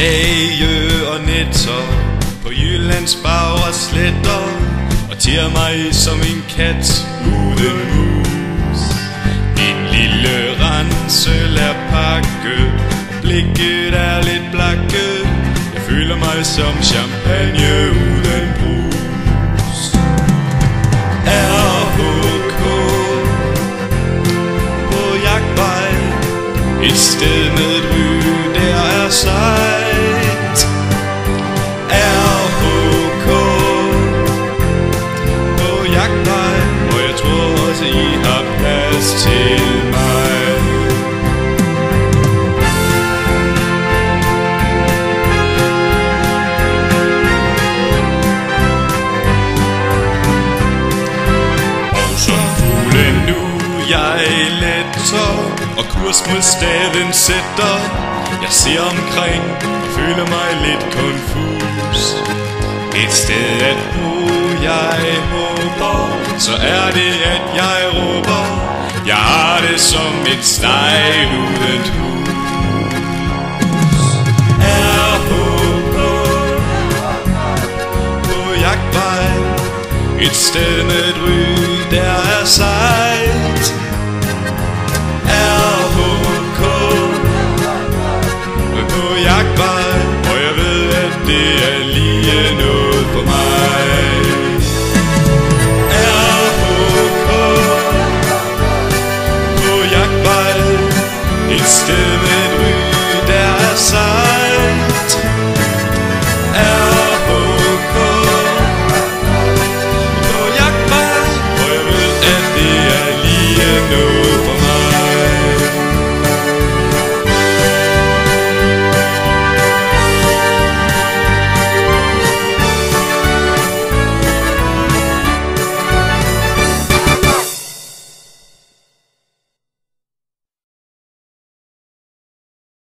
Læge og netter på Jyllands bagre sletter, og tier mig som en kat uden mus. En lille ransel er pakket, og blikket er lidt blakket. Jeg føler mig som champagne uden brus. RHK på jagtvej, et sted med et ry, der er sejt. RHK på jagtvej, og jeg tror også I har plads til mig. Og som fuglen nu jeg letter, og kurs mod staden sætter. Jeg ser omkring og føler mig lidt konfus. Et sted at bo jeg håber, så er det at jeg råber. Jeg har det som et stejl uden hus. RHK på jagtvej, et sted med et ry, der er sejt.